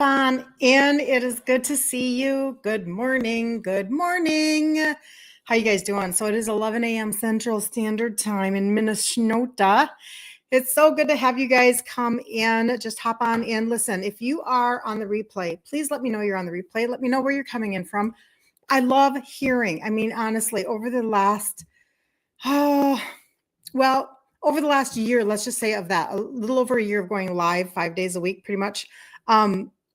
on in. It is good to see you. Good morning. Good morning. How you guys doing? So it is 11 a.m. Central Standard Time in Minnesota. It's so good to have you guys come in. Just hop on in. Listen, if you are on the replay, please let me know you're on the replay. Let me know where you're coming in from. I love hearing. I mean, honestly, over the last year, let's just say of that, a little over a year of going live 5 days a week, pretty much.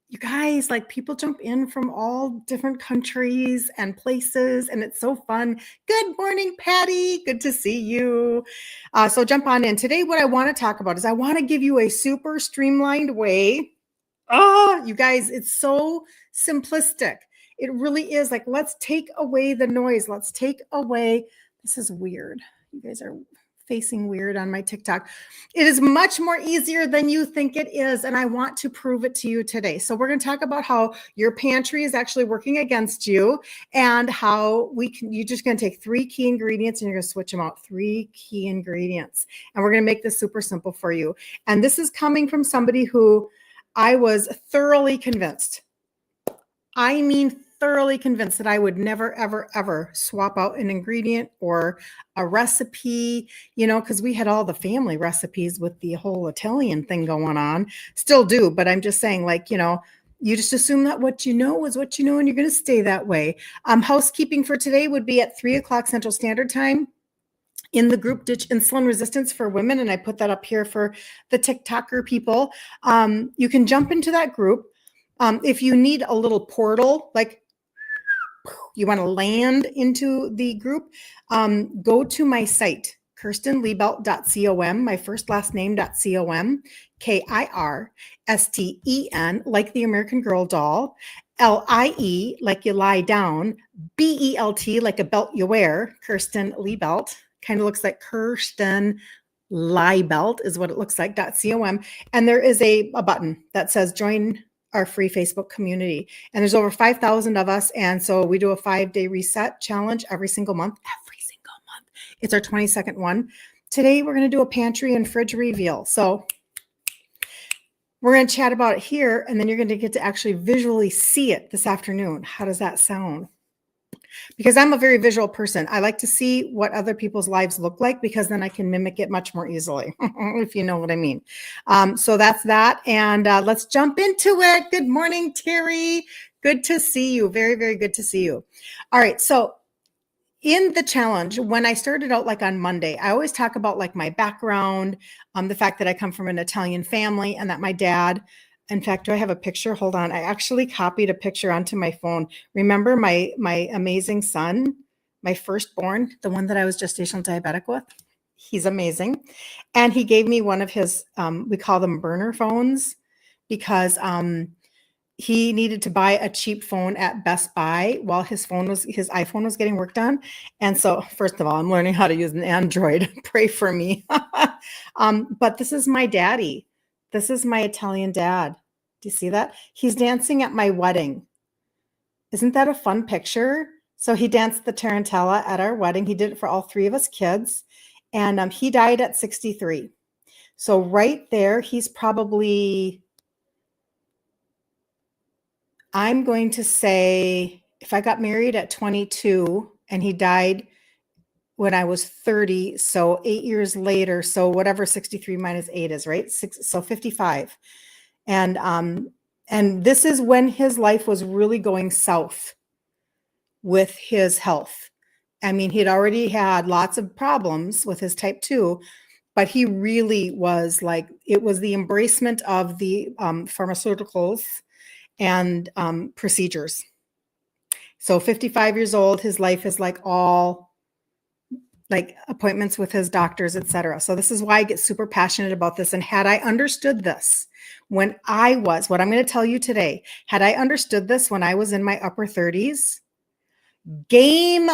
You guys, like, people jump in from all different countries and places, and it's so fun. Good morning, Patty. Good to see you. So jump on in. Today, what I want to talk about is I want to give you a super streamlined way. You guys, it's so simplistic. It really is. Like, let's take away the noise. Let's take away. This is weird. You guys are facing weird on my TikTok. It is much more easier than you think it is, and I want to prove it to you today. So we're going to talk about how your pantry is actually working against you, and how you're just going to take 3 key ingredients and you're going to switch them out. 3 key ingredients, and we're going to make this super simple for you. And this is coming from somebody who I was thoroughly convinced. I mean, thoroughly convinced that I would never, ever, ever swap out an ingredient or a recipe, because we had all the family recipes with the whole Italian thing going on. Still do, but I'm just saying, you just assume that what you know is what you know, and you're going to stay that way. Housekeeping for today would be at 3 o'clock Central Standard Time in the group Ditch Insulin Resistance for Women, and I put that up here for the TikToker people. You can jump into that group. If you need a little portal, like you want to land into the group, go to my site, kirstenliebelt.com, my first last name.com, KIRSTEN, like the American Girl doll, LIE, like you lie down, BELT, like a belt you wear, Kirsten Liebelt, kind of looks like Kirsten Liebelt is what it looks like, .com. And there is a button that says join our free Facebook community. And there's over 5,000 of us. And so we do a 5-day reset challenge every single month. It's our 22nd one. Today, we're going to do a pantry and fridge reveal. So we're going to chat about it here, and then you're going to get to actually visually see it this afternoon. How does that sound? Because I'm a very visual person. I like to see what other people's lives look like, because then I can mimic it much more easily, if you know what I mean. So that's that. And let's jump into it. Good morning, Terry. Good to see you. Very, very good to see you. All right. So in the challenge, when I started out, like on Monday, I always talk about like my background, the fact that I come from an Italian family, and that my dad, in fact, do I have a picture? Hold on. I actually copied a picture onto my phone. Remember my amazing son, my firstborn, the one that I was gestational diabetic with? He's amazing. And he gave me one of his, we call them burner phones, because he needed to buy a cheap phone at Best Buy while his iPhone was getting worked on. And so, first of all, I'm learning how to use an Android. Pray for me. But this is my daddy. This is my Italian dad. Do you see that? He's dancing at my wedding. Isn't that a fun picture? So he danced the Tarantella at our wedding. He did it for all 3 of us kids. And he died at 63. So right there, he's probably, I'm going to say, if I got married at 22 and he died when I was 30, so 8 years later, so whatever 63 minus 8 is, right? So 55. And this is when his life was really going south with his health. I mean, he'd already had lots of problems with his type 2, but he really was like, it was the embracement of the pharmaceuticals and procedures. So 55 years old, his life is like all like appointments with his doctors, etc. So this is why I get super passionate about this. And had I understood this when I was, what I'm going to tell you today, had I understood this when I was in my upper 30s, game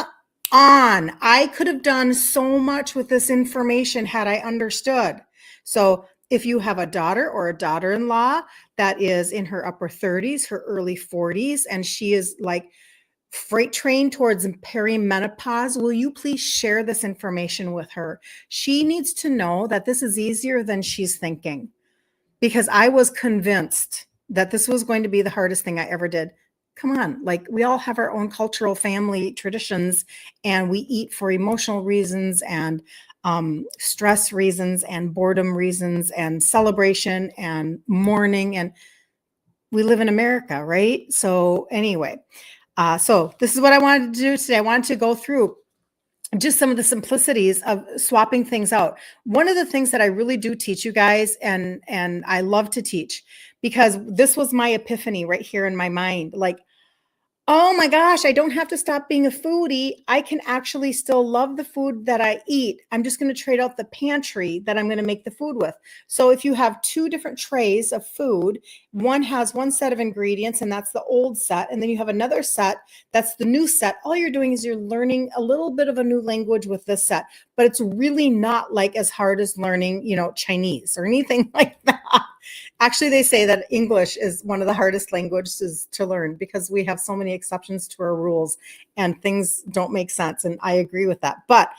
on. I could have done so much with this information had I understood. So if you have a daughter or a daughter-in-law that is in her upper 30s, her early 40s, and she is like freight train towards perimenopause, will you please share this information with her? She needs to know that this is easier than she's thinking, because I was convinced that this was going to be the hardest thing I ever did. Come on, like we all have our own cultural family traditions, and we eat for emotional reasons and stress reasons and boredom reasons and celebration and mourning. And we live in America, right? So anyway, so this is what I wanted to do today. I wanted to go through just some of the simplicities of swapping things out. One of the things that I really do teach you guys, and I love to teach, because this was my epiphany right here in my mind. Like, oh my gosh, I don't have to stop being a foodie. I can actually still love the food that I eat. I'm just going to trade out the pantry that I'm going to make the food with. So if you have two different trays of food, one has one set of ingredients, and that's the old set. And then you have another set, that's the new set. All you're doing is you're learning a little bit of a new language with this set, but it's really not like as hard as learning, Chinese or anything like that. Actually, they say that English is one of the hardest languages to learn because we have so many exceptions to our rules and things don't make sense. And I agree with that. But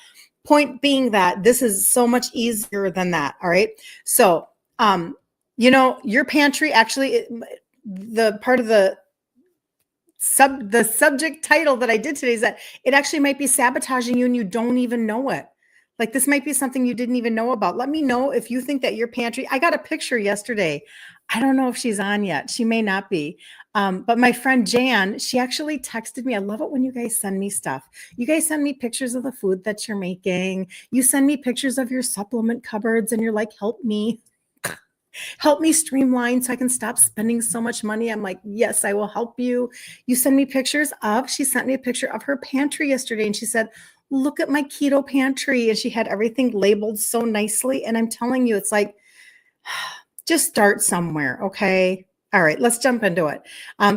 point being that this is so much easier than that. All right. So, your pantry, actually, the part of the subject title that I did today is that it actually might be sabotaging you and you don't even know it. Like, this might be something you didn't even know about. Let me know if you think that your pantry, I got a picture yesterday. I don't know if she's on yet. She may not be. But my friend Jan, she actually texted me. I love it when you guys send me stuff. You guys send me pictures of the food that you're making. You send me pictures of your supplement cupboards and you're like, help me streamline so I can stop spending so much money. I'm like, yes, I will help you. You send me pictures she sent me a picture of her pantry yesterday. And she said, look at my keto pantry. And she had everything labeled so nicely. And I'm telling you, it's like, just start somewhere. Okay. All right, let's jump into it.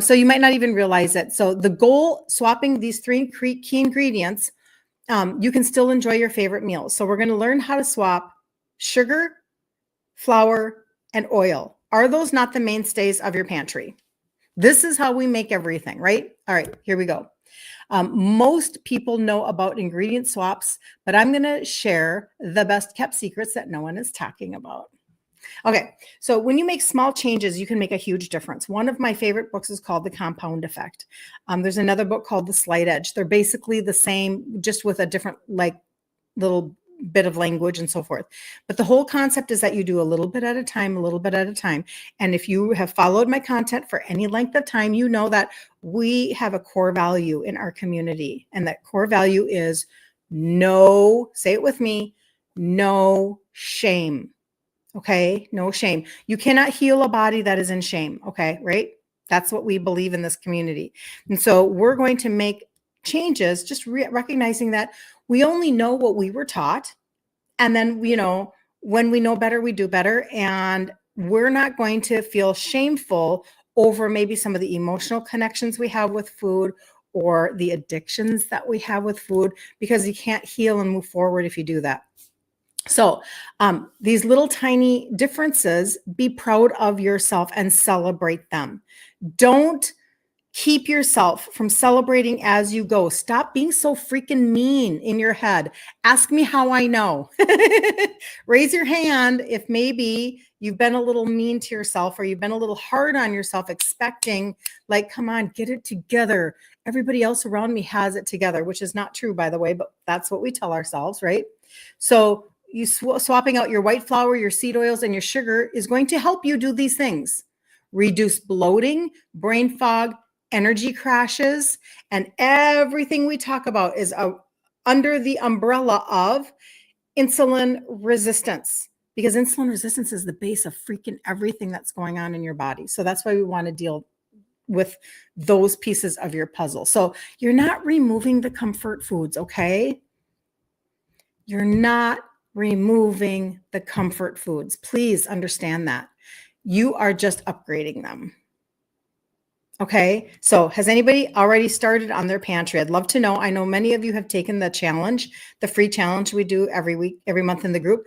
So you might not even realize it. So the goal, swapping these three key ingredients, you can still enjoy your favorite meals. So we're going to learn how to swap sugar, flour, and oil. Are those not the mainstays of your pantry? This is how we make everything, right? All right, here we go. Most people know about ingredient swaps, but I'm going to share the best kept secrets that no one is talking about. Okay, so when you make small changes, you can make a huge difference. One of my favorite books is called The Compound Effect. There's another book called The Slight Edge. They're basically the same, just with a different little bit of language and so forth. But the whole concept is that you do a little bit at a time, a little bit at a time. And if you have followed my content for any length of time, you know that we have a core value in our community. And that core value is no, say it with me, no shame. Okay, no shame. You cannot heal a body that is in shame. Okay, right? That's what we believe in this community. And so we're going to make changes, just recognizing that we only know what we were taught. And then, when we know better, we do better. And we're not going to feel shameful over maybe some of the emotional connections we have with food or the addictions that we have with food, because you can't heal and move forward if you do that. So these little tiny differences, be proud of yourself and celebrate them. Don't keep yourself from celebrating as you go. Stop being so freaking mean in your head. Ask me how I know. Raise your hand if maybe you've been a little mean to yourself or you've been a little hard on yourself, expecting like, come on, get it together. Everybody else around me has it together, which is not true, by the way, but that's what we tell ourselves, right? So you swapping out your white flour, your seed oils, and your sugar is going to help you do these things. Reduce bloating, brain fog, energy crashes, and everything we talk about is under the umbrella of insulin resistance, because insulin resistance is the base of freaking everything that's going on in your body. So that's why we want to deal with those pieces of your puzzle. So you're not removing the comfort foods, okay? You're not removing the comfort foods. Please understand that. You are just upgrading them. Okay, so has anybody already started on their pantry? I'd love to know. I know many of you have taken the challenge, the free challenge we do every week, every month in the group,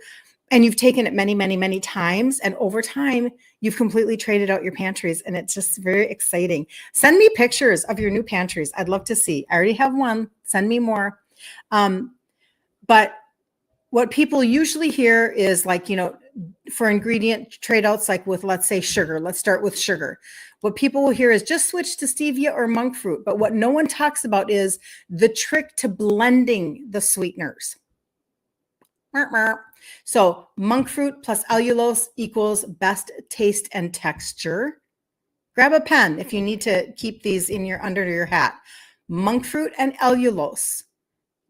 and you've taken it many, many, many times. And over time, you've completely traded out your pantries, and it's just very exciting. Send me pictures of your new pantries. I'd love to see. I already have one. Send me more. But what people usually hear is like, for ingredient trade outs, like with, let's say, sugar. Let's start with sugar. What people will hear is just switch to stevia or monk fruit. But what no one talks about is the trick to blending the sweeteners. So monk fruit plus allulose equals best taste and texture. Grab a pen if you need to keep these in your under your hat. Monk fruit and allulose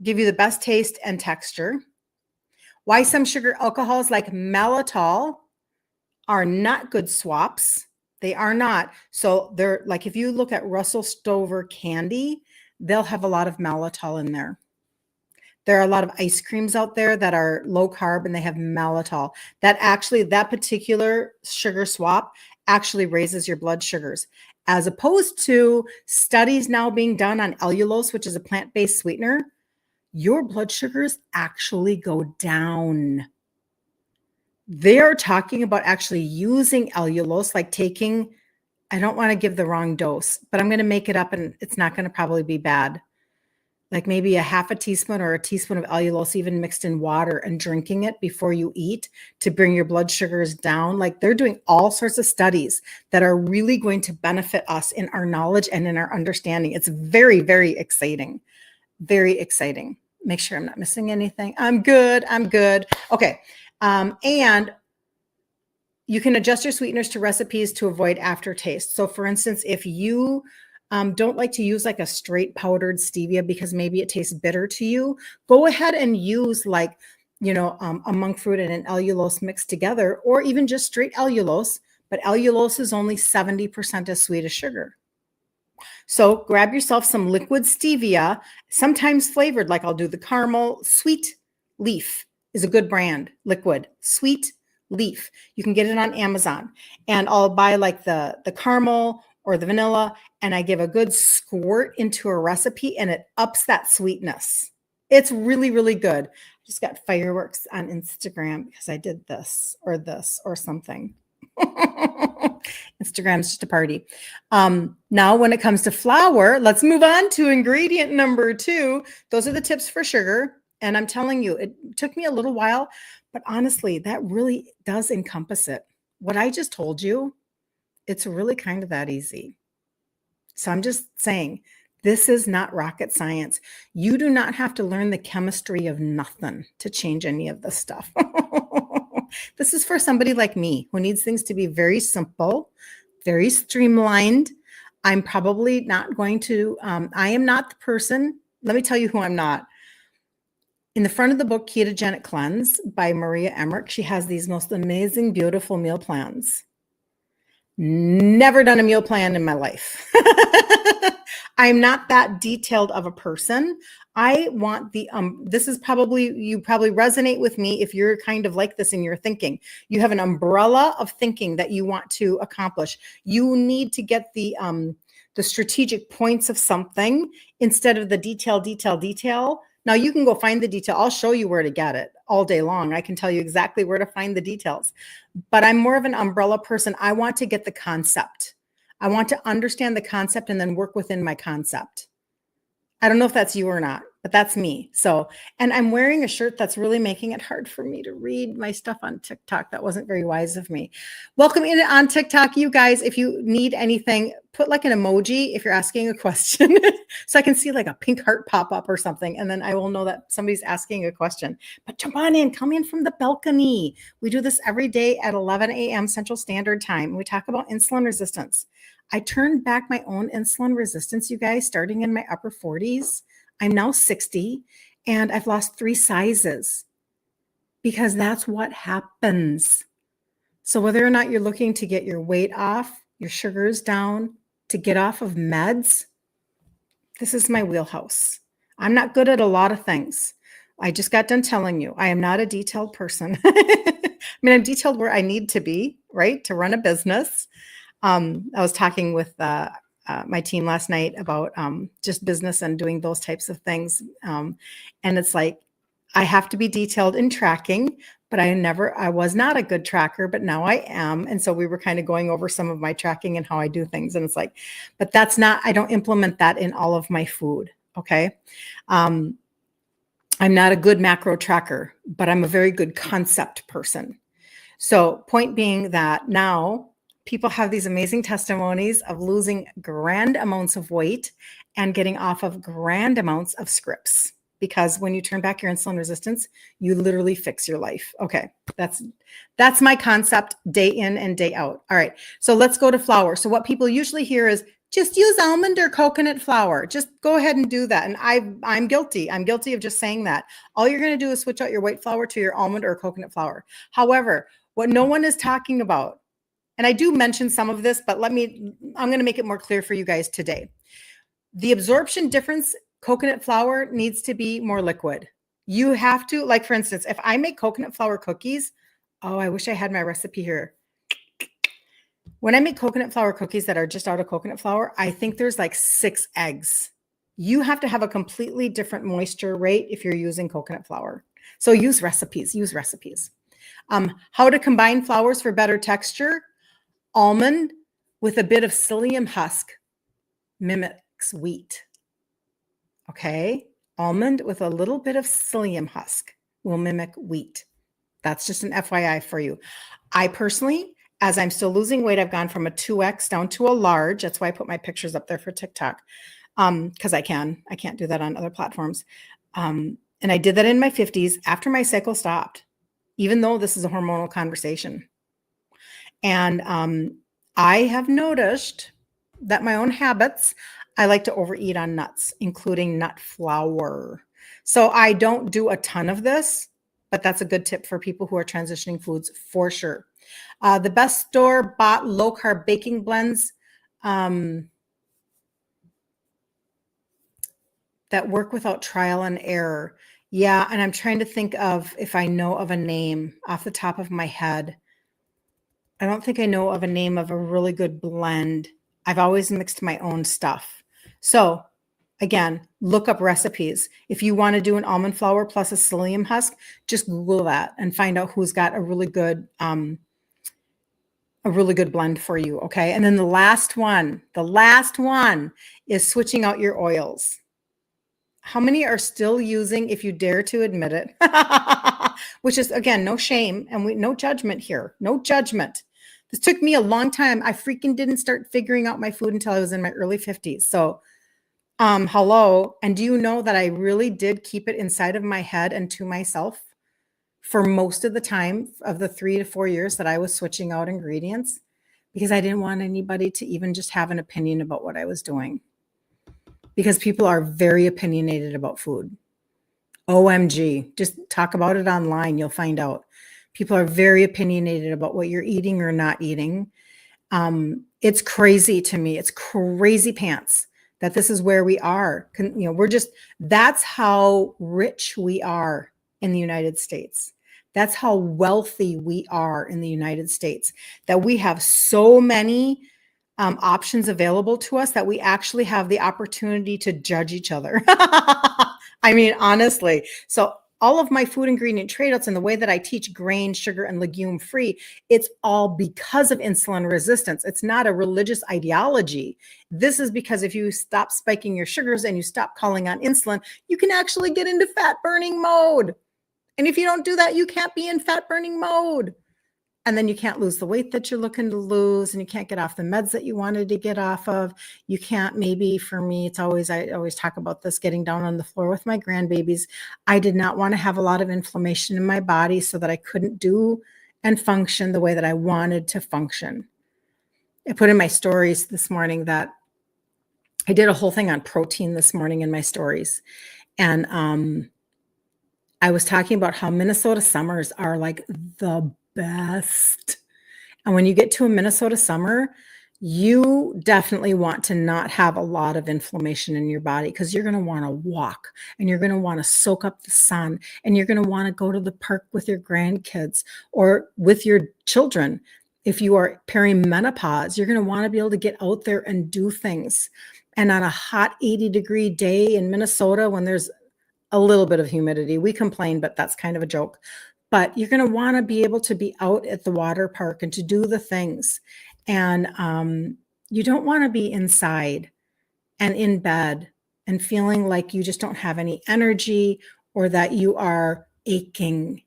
give you the best taste and texture. Why some sugar alcohols like maltitol are not good swaps. They are not. So they're like, if you look at Russell Stover candy, they'll have a lot of maltitol in there. There are a lot of ice creams out there that are low carb and they have maltitol. That particular sugar swap actually raises your blood sugars, as opposed to studies now being done on allulose, which is a plant-based sweetener. Your blood sugars actually go down. They're talking about actually using allulose, like taking, I don't want to give the wrong dose, but I'm going to make it up and it's not going to probably be bad. Like maybe a half a teaspoon or a teaspoon of allulose even mixed in water and drinking it before you eat to bring your blood sugars down. Like they're doing all sorts of studies that are really going to benefit us in our knowledge and in our understanding. It's very, very exciting. Very exciting. Make sure I'm not missing anything. I'm good. Okay. And you can adjust your sweeteners to recipes to avoid aftertaste. So for instance, if you don't like to use like a straight powdered stevia because maybe it tastes bitter to you, go ahead and use like, a monk fruit and an allulose mixed together, or even just straight allulose, but allulose is only 70% as sweet as sugar. So grab yourself some liquid stevia, sometimes flavored, like I'll do the caramel. Sweet Leaf is a good brand, liquid, Sweet Leaf. You can get it on Amazon. And I'll buy like the caramel or the vanilla, and I give a good squirt into a recipe and it ups that sweetness. It's really, really good. I just got fireworks on Instagram because I did this or something. Instagram's just a party. Now, when it comes to flour, let's move on to ingredient number 2. Those are the tips for sugar. And I'm telling you, it took me a little while, but honestly, that really does encompass it. What I just told you, it's really kind of that easy. So I'm just saying, this is not rocket science. You do not have to learn the chemistry of nothing to change any of this stuff. This is for somebody like me who needs things to be very simple, very streamlined. I'm probably not going to, I am not the person, let me tell you who I'm not. In the front of the book, Ketogenic Cleanse by Maria Emmerich, she has these most amazing, beautiful meal plans. Never done a meal plan in my life. I'm not that detailed of a person. I want this is probably, you probably resonate with me if you're kind of like this in your thinking. You have an umbrella of thinking that you want to accomplish. You need to get the strategic points of something instead of the detail. Now you can go find the detail. I'll show you where to get it all day long. I can tell you exactly where to find the details, but I'm more of an umbrella person. I want to get the concept. I want to understand the concept and then work within my concept. I don't know if that's you or not, but that's me. So, and I'm wearing a shirt that's really making it hard for me to read my stuff on TikTok. That wasn't very wise of me. Welcome in on TikTok, you guys. If you need anything, put like an emoji if you're asking a question so I can see like a pink heart pop up or something. And then I will know that somebody's asking a question. But jump on in, come in from the balcony. We do this every day at 11 a.m. Central Standard Time. We talk about insulin resistance. I turned back my own insulin resistance, you guys, starting in my upper 40s. I'm now 60 and I've lost 3 sizes because that's what happens. So whether or not you're looking to get your weight off, your sugars down, to get off of meds, this is my wheelhouse. I'm not good at a lot of things. I just got done telling you, I am not a detailed person. I mean, I'm detailed where I need to be, right? To run a business. I was talking with my team last night about just business and doing those types of things. And it's like, I have to be detailed in tracking, but I was not a good tracker, but now I am. And so we were kind of going over some of my tracking and how I do things. And it's like, but I don't implement that in all of my food. Okay. I'm not a good macro tracker, but I'm a very good concept person. So point being that now people have these amazing testimonies of losing grand amounts of weight and getting off of grand amounts of scripts. Because when you turn back your insulin resistance, you literally fix your life. Okay, that's my concept day in and day out. All right, so let's go to flour. So what people usually hear is just use almond or coconut flour. Just go ahead and do that. And I'm guilty. I'm guilty of just saying that. All you're going to do is switch out your white flour to your almond or coconut flour. However, what no one is talking about, and I do mention some of this, but I'm going to make it more clear for you guys today. The absorption difference, coconut flour needs to be more liquid. You have to, like for instance, if I make coconut flour cookies, oh, I wish I had my recipe here. When I make coconut flour cookies that are just out of coconut flour, I think there's like 6 eggs. You have to have a completely different moisture rate if you're using coconut flour. So use recipes. How to combine flours for better texture? Almond with a bit of psyllium husk mimics wheat. Okay, almond with a little bit of psyllium husk will mimic wheat. That's just an FYI for you. I personally, as I'm still losing weight, I've gone from a 2X down to a large. That's why I put my pictures up there for TikTok, because I can't do that on other platforms. And I did that in my 50s after my cycle stopped, even though this is a hormonal conversation. And I have noticed that my own habits, I like to overeat on nuts, including nut flour. So I don't do a ton of this, but that's a good tip for people who are transitioning foods for sure. The best store-bought low-carb baking blends that work without trial and error. Yeah, and I'm trying to think of if I know of a name off the top of my head. I don't think I know of a name of a really good blend. I've always mixed my own stuff. So again, look up recipes. If you want to do an almond flour plus a psyllium husk, just Google that and find out who's got a really good blend for you. Okay. And then the last one is switching out your oils. How many are still using, if you dare to admit it, which is, again, no shame and no judgment here, no judgment. This took me a long time. I freaking didn't start figuring out my food until I was in my early 50s. So, hello. And do you know that I really did keep it inside of my head and to myself for most of the time of the 3 to 4 years that I was switching out ingredients, because I didn't want anybody to even just have an opinion about what I was doing. Because people are very opinionated about food. OMG, just talk about it online. You'll find out. People are very opinionated about what you're eating or not eating. It's crazy to me. It's crazy pants that this is where we are. That's how rich we are in the United States. That's how wealthy we are in the United States, that we have so many options available to us that we actually have the opportunity to judge each other. I mean, honestly. So all of my food ingredient trade-outs and the way that I teach grain, sugar, and legume free, it's all because of insulin resistance. It's not a religious ideology. This is because if you stop spiking your sugars and you stop calling on insulin, you can actually get into fat burning mode. And if you don't do that, you can't be in fat burning mode. And then you can't lose the weight that you're looking to lose, and you can't get off the meds that you wanted to get off of. You can't, maybe for me, I always talk about this, getting down on the floor with my grandbabies. I did not want to have a lot of inflammation in my body so that I couldn't do and function the way that I wanted to function. I put in my stories this morning that I did a whole thing on protein this morning in my stories. And I was talking about how Minnesota summers are like the best. And when you get to a Minnesota summer, you definitely want to not have a lot of inflammation in your body, because you're going to want to walk and you're going to want to soak up the sun and you're going to want to go to the park with your grandkids or with your children. If you are perimenopause, you're going to want to be able to get out there and do things. And on a hot 80-degree day in Minnesota, when there's a little bit of humidity, we complain, but that's kind of a joke. But you're going to want to be able to be out at the water park and to do the things. And you don't want to be inside and in bed and feeling like you just don't have any energy or that you are aching.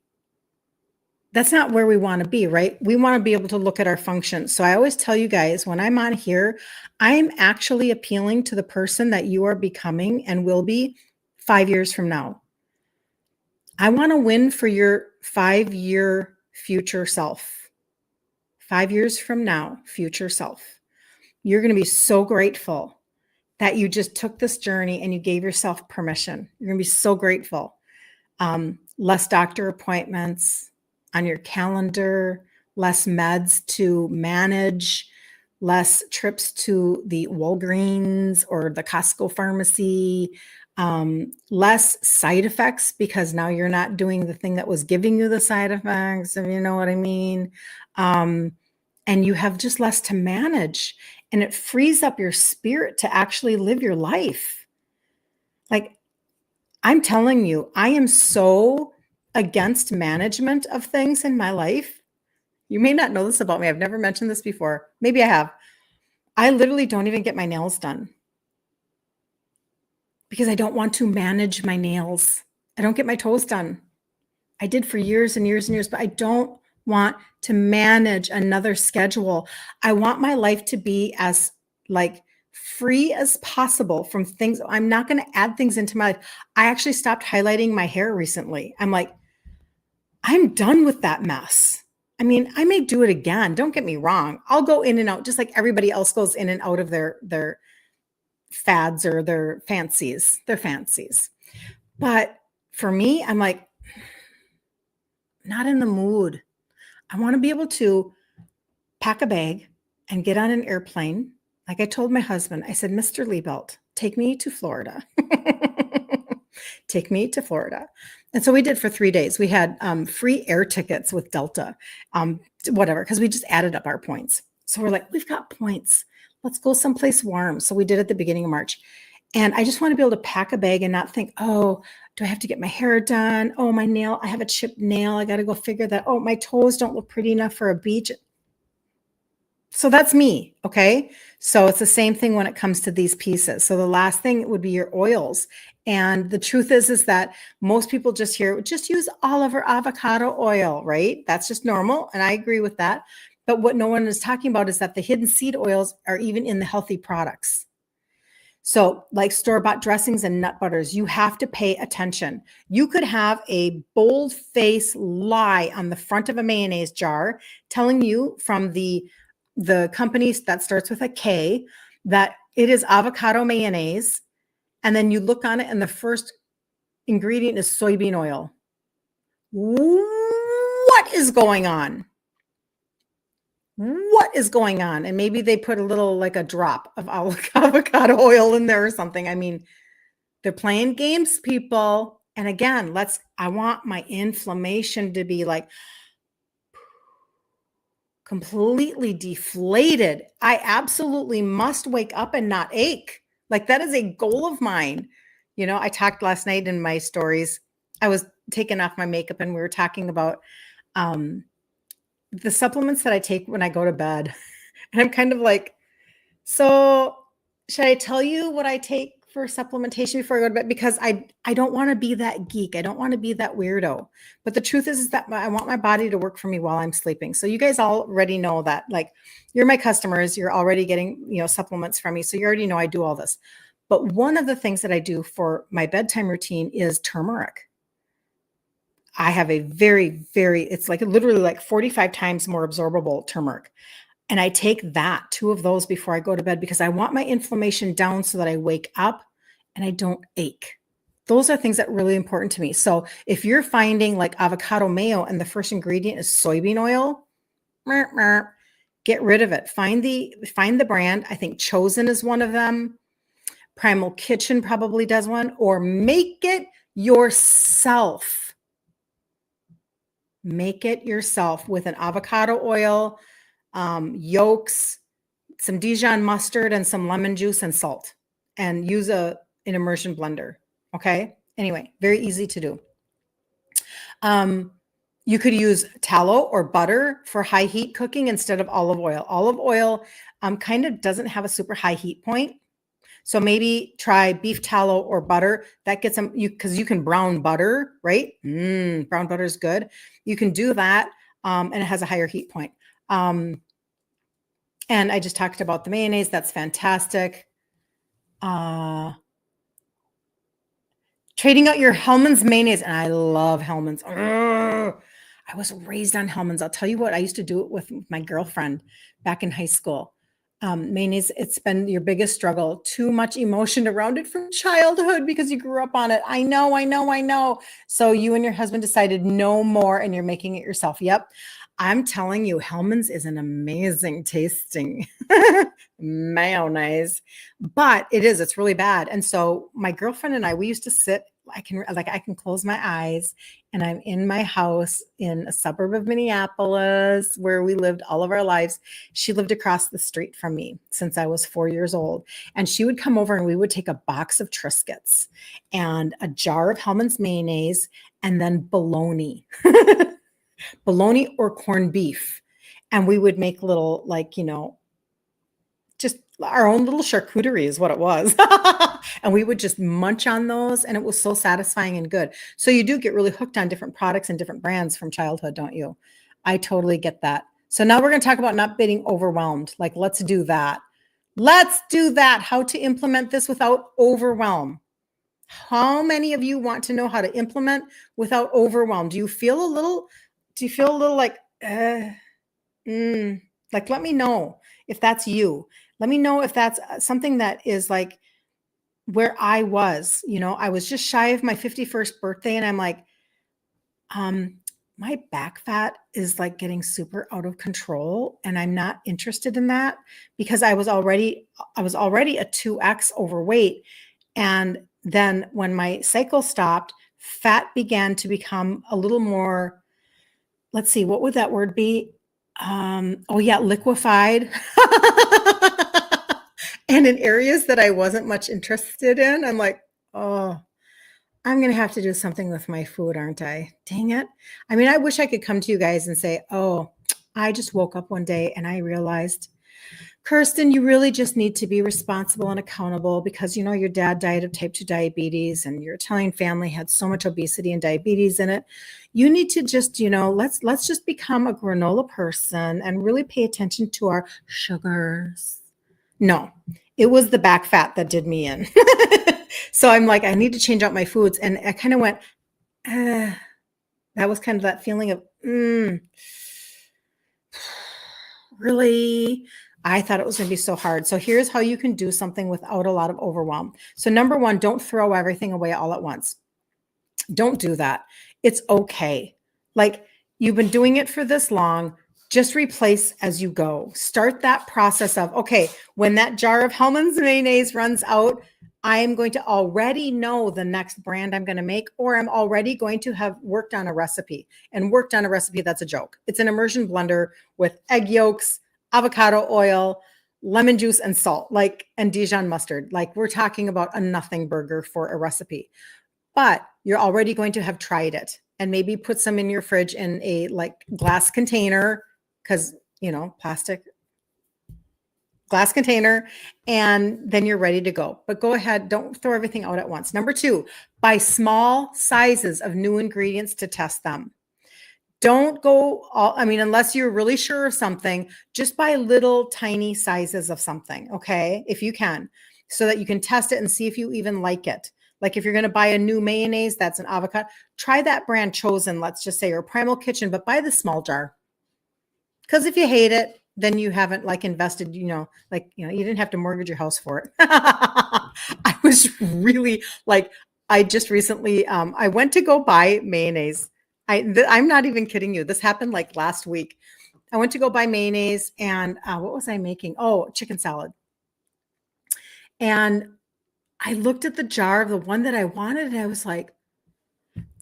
that's not where we want to be, right? We want to be able to look at our functions. So I always tell you guys when I'm on here, I'm actually appealing to the person that you are becoming and will be 5 years from now. I want to win for your 5-year future self. 5 years from now, future self. You're going to be so grateful that you just took this journey and you gave yourself permission. You're going to be so grateful. Less doctor appointments on your calendar, less meds to manage, less trips to the Walgreens or the Costco pharmacy, less side effects because now you're not doing the thing that was giving you the side effects, if you know what I mean. And you have just less to manage, and it frees up your spirit to actually live your life. Like, I'm telling you, I am so against management of things in my life. You may not know this about me. I've never mentioned this before. Maybe I have. I literally don't even get my nails done because I don't want to manage my nails. I don't get my toes done. I did for years and years and years, but I don't want to manage another schedule. I want my life to be as like free as possible from things. I'm not going to add things into my life. I actually stopped highlighting my hair recently. I'm like, I'm done with that mess. I mean, I may do it again. Don't get me wrong. I'll go in and out just like everybody else goes in and out of their fads or their fancies. But for me, I'm like, not in the mood. I want to be able to pack a bag and get on an airplane. Like I told my husband, I said, Mr. Liebelt, take me to Florida. Take me to Florida. And so we did for 3 days. We had free air tickets with Delta, whatever, because we just added up our points. So we're like, we've got points. Let's go someplace warm. So we did at the beginning of March. And I just want to be able to pack a bag and not think, oh, do I have to get my hair done? Oh, my nail, I have a chipped nail. I got to go figure that. Oh, my toes don't look pretty enough for a beach. So that's me. Okay. So it's the same thing when it comes to these pieces. So the last thing would be your oils. And the truth is that most people just use olive or avocado oil, right? That's just normal. And I agree with that. But what no one is talking about is that the hidden seed oils are even in the healthy products. So like store-bought dressings and nut butters, you have to pay attention. You could have a bold-faced lie on the front of a mayonnaise jar telling you from the company that starts with a K that it is avocado mayonnaise. And then you look on it and the first ingredient is soybean oil. What is going on? What is going on? And maybe they put a little, like a drop of avocado oil in there or something. I mean, they're playing games, people. And again, I want my inflammation to be like completely deflated. I absolutely must wake up and not ache. Like that is a goal of mine. You know, I talked last night in my stories. I was taking off my makeup and we were talking about the supplements that I take when I go to bed. And I'm kind of like, so should I tell you what I take for supplementation before I go to bed? Because I don't want to be that geek. I don't want to be that weirdo. But the truth is that I want my body to work for me while I'm sleeping. So you guys already know that, like, you're my customers. You're already getting, supplements from me. So you already know I do all this. But one of the things that I do for my bedtime routine is turmeric. I have a very, very, it's like literally like 45 times more absorbable turmeric. And I take 2 of those before I go to bed because I want my inflammation down so that I wake up and I don't ache. Those are things that are really important to me. So if you're finding like avocado mayo and the first ingredient is soybean oil, get rid of it. Find the brand. I think Chosen is one of them. Primal Kitchen probably does one, or make it yourself. Make it yourself with an avocado oil, yolks, some Dijon mustard, and some lemon juice and salt, and use an immersion blender. Okay. Anyway, very easy to do. You could use tallow or butter for high heat cooking instead of olive oil. Olive oil kind of doesn't have a super high heat point. So maybe try beef tallow or butter. That gets them, because you can brown butter, right? Brown butter is good. You can do that. And it has a higher heat point. And I just talked about the mayonnaise. That's fantastic. Trading out your Hellmann's mayonnaise. And I love Hellmann's. Ugh. I was raised on Hellmann's. I'll tell you what, I used to do it with my girlfriend back in high school. Mayonnaise, it's been your biggest struggle. Too much emotion around it from childhood because you grew up on it. I know. So you and your husband decided no more and you're making it yourself. Yep. I'm telling you, Hellmann's is an amazing tasting mayonnaise, but it's really bad. And so my girlfriend and I, we used to sit, I can close my eyes and I'm in my house in a suburb of Minneapolis where we lived all of our lives. She lived across the street from me since I was 4 years old. And she would come over and we would take a box of Triscuits and a jar of Hellmann's mayonnaise and then bologna. Bologna or corned beef. And we would make little, just our own little charcuterie is what it was. And we would just munch on those. And it was so satisfying and good. So you do get really hooked on different products and different brands from childhood, don't you? I totally get that. So now we're going to talk about not being overwhelmed. Let's do that. How to implement this without overwhelm. How many of you want to know how to implement without overwhelm? Do you feel a little like, let me know if that's you. Let me know if that's something that is like where I was, I was just shy of my 51st birthday. And I'm like, my back fat is like getting super out of control. And I'm not interested in that because I was already a 2X overweight. And then when my cycle stopped, fat began to become a little more, let's see, what would that word be? Liquefied. And in areas that I wasn't much interested in, I'm like, oh, I'm going to have to do something with my food, aren't I? Dang it. I mean, I wish I could come to you guys and say, oh, I just woke up one day and I realized, Kirsten, you really just need to be responsible and accountable because, your dad died of type 2 diabetes and your Italian family had so much obesity and diabetes in it. You need to just, let's just become a granola person and really pay attention to our sugars. No, it was the back fat that did me in. So I'm like, I need to change out my foods. And I kind of went, that was kind of that feeling of, really? I thought it was going to be so hard. So here's how you can do something without a lot of overwhelm. So number one, don't throw everything away all at once. Don't do that. It's okay. You've been doing it for this long. Just replace as you go. Start that process of, okay, when that jar of Hellmann's mayonnaise runs out, I'm going to already know the next brand I'm going to make, or I'm already going to have worked on a recipe. And worked on a recipe, that's a joke. It's an immersion blender with egg yolks, avocado oil, lemon juice, and salt, and Dijon mustard. We're talking about a nothing burger for a recipe. But you're already going to have tried it and maybe put some in your fridge in a glass container, because, plastic glass container, and then you're ready to go. But go ahead, don't throw everything out at once. Number two, buy small sizes of new ingredients to test them. Don't go unless you're really sure of something, just buy little tiny sizes of something, okay? If you can, so that you can test it and see if you even like it. If you're going to buy a new mayonnaise, that's an avocado, try that brand Chosen, let's just say, or Primal Kitchen, but buy the small jar. Because if you hate it, then you haven't invested, you didn't have to mortgage your house for it. I was really I just recently, I went to go buy mayonnaise. I'm not even kidding you. This happened last week. I went to go buy mayonnaise and what was I making? Oh, chicken salad. And I looked at the jar of the one that I wanted and I was like,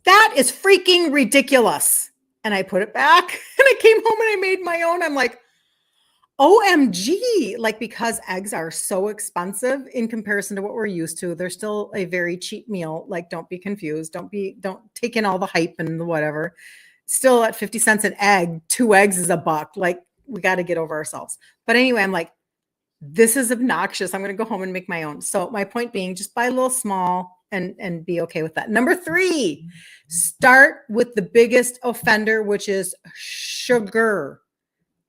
that is freaking ridiculous. And I put it back and I came home and I made my own. I'm like, OMG, because eggs are so expensive in comparison to what we're used to. They're still a very cheap meal. Don't be confused. Don't take in all the hype and the whatever. Still at 50 cents an egg, 2 eggs is $1. We got to get over ourselves. But anyway, I'm like, This is obnoxious. I'm going to go home and make my own. So my point being, just buy a little small and be okay with that. Number 3, start with the biggest offender, which is sugar,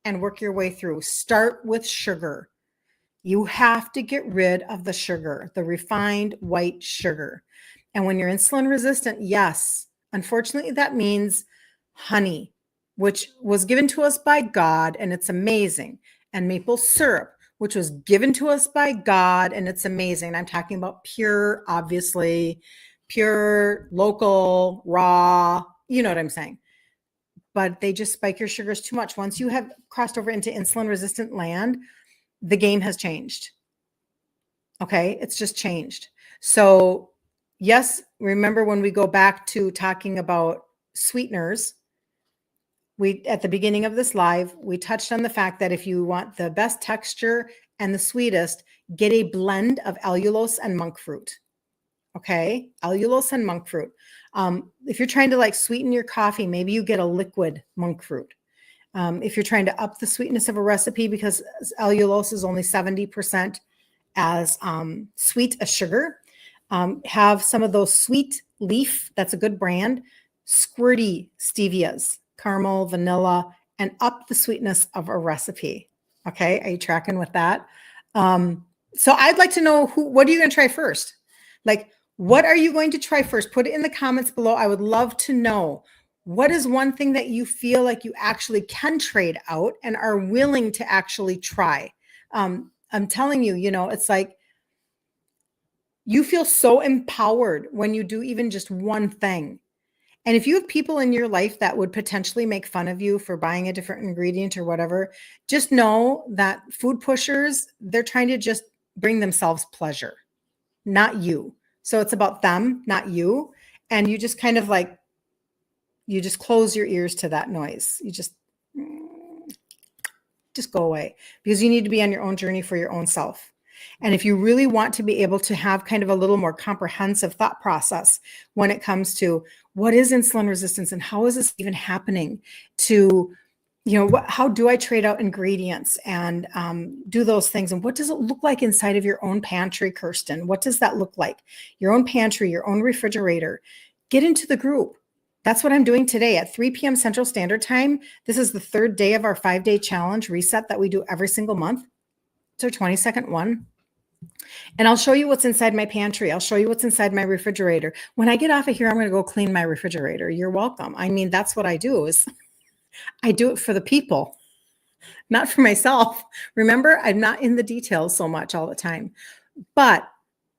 and work your way through. Start with sugar. You have to get rid of the sugar, the refined white sugar. And when you're insulin resistant, yes, unfortunately, that means honey, which was given to us by God, and it's amazing, and maple syrup, which was given to us by God, and it's amazing. I'm talking about pure, obviously, pure, local, raw, you know what I'm saying. But they just spike your sugars too much. Once you have crossed over into insulin resistant land, the game has changed. Okay, it's just changed. So yes, remember when we go back to talking about sweeteners, we at the beginning of this live, we touched on the fact that if you want the best texture and the sweetest, get a blend of allulose and monk fruit. Okay, allulose and monk fruit. If you're trying to like sweeten your coffee, maybe you get a liquid monk fruit. If you're trying to up the sweetness of a recipe, because allulose is only 70% as sweet as sugar, have some of those Sweet Leaf, that's a good brand, squirty stevias, caramel, vanilla, and up the sweetness of a recipe. Okay, are you tracking with that? So I'd like to know what are you going to try first? Like, what are you going to try first? Put it in the comments below. I would love to know. What is one thing that you feel like you actually can trade out and are willing to actually try? I'm telling you, it's like you feel so empowered when you do even just one thing. And if you have people in your life that would potentially make fun of you for buying a different ingredient or whatever, just know that food pushers, they're trying to just bring themselves pleasure, not you. So it's about them, not you. And you just kind of like, you just close your ears to that noise. You just go away, because you need to be on your own journey for your own self. And if you really want to be able to have kind of a little more comprehensive thought process when it comes to what is insulin resistance and how is this even happening, to, how do I trade out ingredients and do those things? And what does it look like inside of your own pantry, Kirsten? What does that look like? Your own pantry, your own refrigerator. Get into the group. That's what I'm doing today at 3 p.m. Central Standard Time. This is the 3rd day of our 5-day challenge reset that we do every single month. It's our 22nd one. And I'll show you what's inside my pantry. I'll show you what's inside my refrigerator. When I get off of here, I'm going to go clean my refrigerator. You're welcome. I mean, that's what I do, is I do it for the people, not for myself. Remember, I'm not in the details so much all the time, but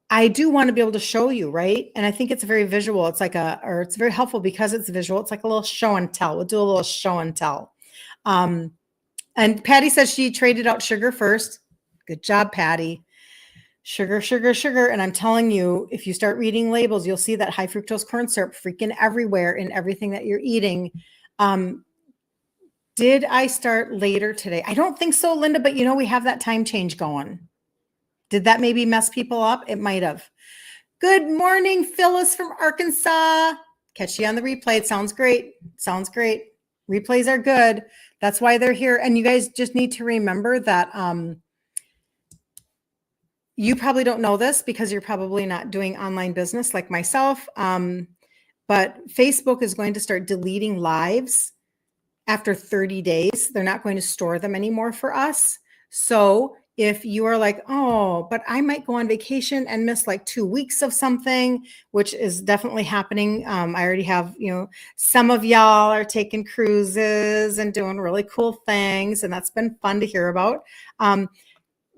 I do want to be able to show you, right? And I think it's very visual. It's like it's very helpful because it's visual. It's like a little show and tell. We'll do a little show and tell. And Patty says she traded out sugar first. Good job, Patty. Sugar, sugar, sugar. And I'm telling you, if you start reading labels, you'll see that high fructose corn syrup freaking everywhere in everything that you're eating. Did I start later today? I don't think so, Linda, but we have that time change going. Did that maybe mess people up? It might have. Good morning, Phyllis from Arkansas. Catch you on the replay. It sounds great. Sounds great. Replays are good. That's why they're here. And you guys just need to remember that you probably don't know this because you're probably not doing online business like myself. But Facebook is going to start deleting lives after 30 days. They're not going to store them anymore for us. So if you are like, oh, but I might go on vacation and miss like 2 weeks of something, which is definitely happening. I already have, some of y'all are taking cruises and doing really cool things, and that's been fun to hear about.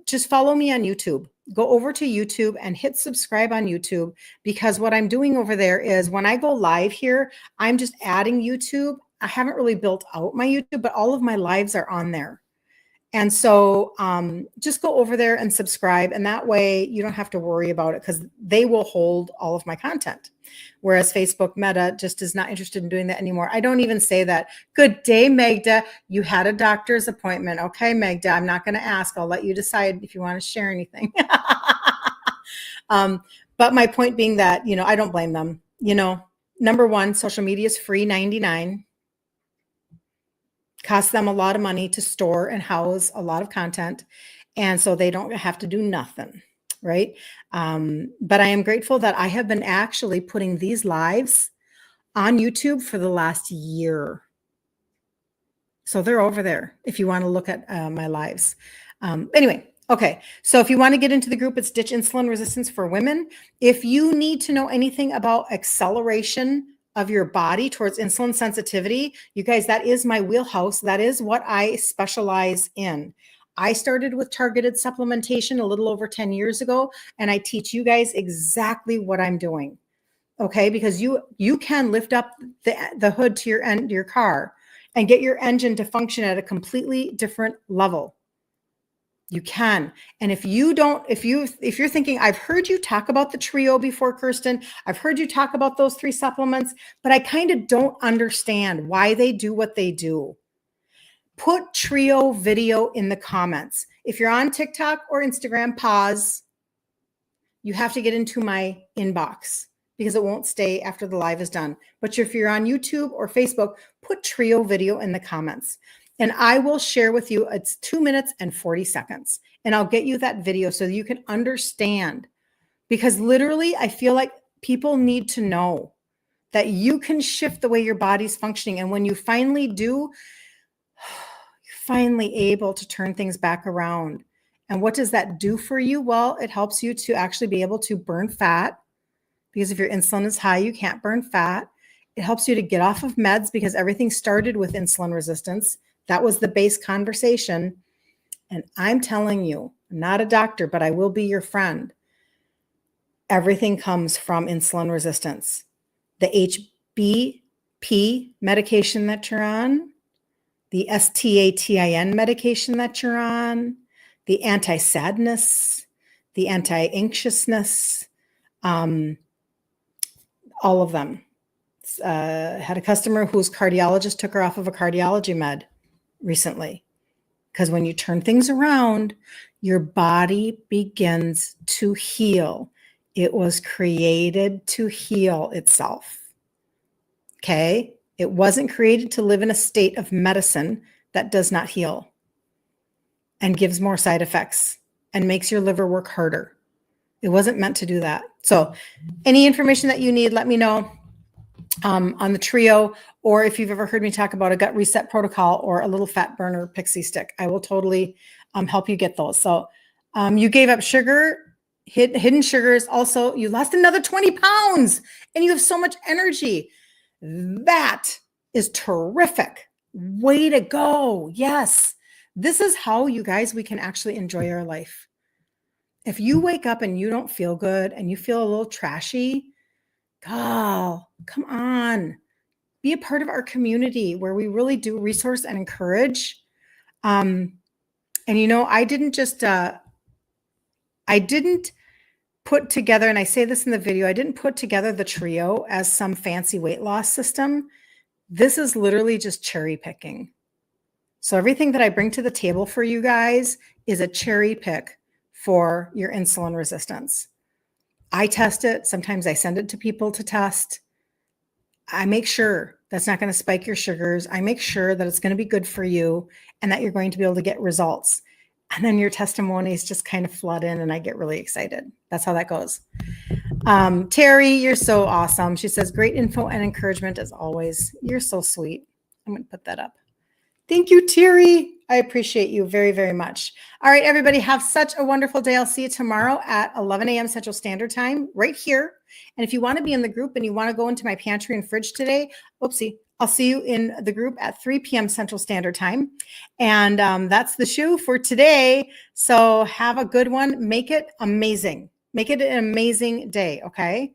Just follow me on YouTube. Go over to YouTube and hit subscribe on YouTube, because what I'm doing over there is when I go live here, I'm just adding YouTube. I haven't really built out my YouTube, but all of my lives are on there. And so just go over there and subscribe. And that way you don't have to worry about it, because they will hold all of my content. Whereas Facebook Meta just is not interested in doing that anymore. I don't even say that. Good day, Magda. You had a doctor's appointment. Okay, Magda, I'm not going to ask. I'll let you decide if you want to share anything. But my point being that, I don't blame them. Number one, social media is free 99. Costs them a lot of money to store and house a lot of content. And so they don't have to do nothing, right? But I am grateful that I have been actually putting these lives on YouTube for the last year. So they're over there if you want to look at my lives. Anyway, okay. So if you want to get into the group, it's Ditch Insulin Resistance for Women. If you need to know anything about acceleration of your body towards insulin sensitivity, you guys, that is my wheelhouse. That is what I specialize in. I started with targeted supplementation a little over 10 years ago, and I teach you guys exactly what I'm doing. Okay, because you can lift up the hood to your car and get your engine to function at a completely different level. You can. And if you're thinking, I've heard you talk about the trio before, Kirsten, I've heard you talk about those 3 supplements, but I kind of don't understand why they do what they do. Put trio video in the comments. If you're on TikTok or Instagram, pause. You have to get into my inbox because it won't stay after the live is done. But if you're on YouTube or Facebook, put trio video in the comments. And I will share with you, it's 2 minutes and 40 seconds. And I'll get you that video so that you can understand. Because literally, I feel like people need to know that you can shift the way your body's functioning. And when you finally do, you're finally able to turn things back around. And what does that do for you? Well, it helps you to actually be able to burn fat. Because if your insulin is high, you can't burn fat. It helps you to get off of meds because everything started with insulin resistance. That was the base conversation. And I'm telling you, I'm not a doctor, but I will be your friend. Everything comes from insulin resistance. The HBP medication that you're on, the statin medication that you're on, the anti-sadness, the anti-anxiousness, all of them. Had a customer whose cardiologist took her off of a cardiology med recently. Because when you turn things around, your body begins to heal. It was created to heal itself. Okay? It wasn't created to live in a state of medicine that does not heal and gives more side effects and makes your liver work harder. It wasn't meant to do that. So any information that you need, let me know on the trio, or if you've ever heard me talk about a gut reset protocol or a little fat burner pixie stick, I will totally help you get those. So you gave up sugar, hidden sugars. Also, you lost another 20 pounds and you have so much energy. That is terrific. Way to go. Yes. This is how, you guys, we can actually enjoy our life. If you wake up and you don't feel good and you feel a little trashy, oh, come on. Be a part of our community where we really do resource and encourage. And you know, I didn't put together, and I say this in the video, I didn't put together the trio as some fancy weight loss system. This is literally just cherry picking. So everything that I bring to the table for you guys is a cherry pick for your insulin resistance. I test it. Sometimes I send it to people to test. I make sure that's not going to spike your sugars. I make sure that it's going to be good for you and that you're going to be able to get results. And then your testimonies just kind of flood in and I get really excited. That's how that goes. Terry, you're so awesome. She says, great info and encouragement as always. You're so sweet. I'm going to put that up. Thank you, Terry. I appreciate you very, very much. All right, everybody, have such a wonderful day. I'll see you tomorrow at 11 a.m. Central Standard Time right here. And if you want to be in the group and you want to go into my pantry and fridge today, oopsie, I'll see you in the group at 3 p.m. Central Standard Time. And that's the show for today. So have a good one. Make it amazing. Make it an amazing day, okay?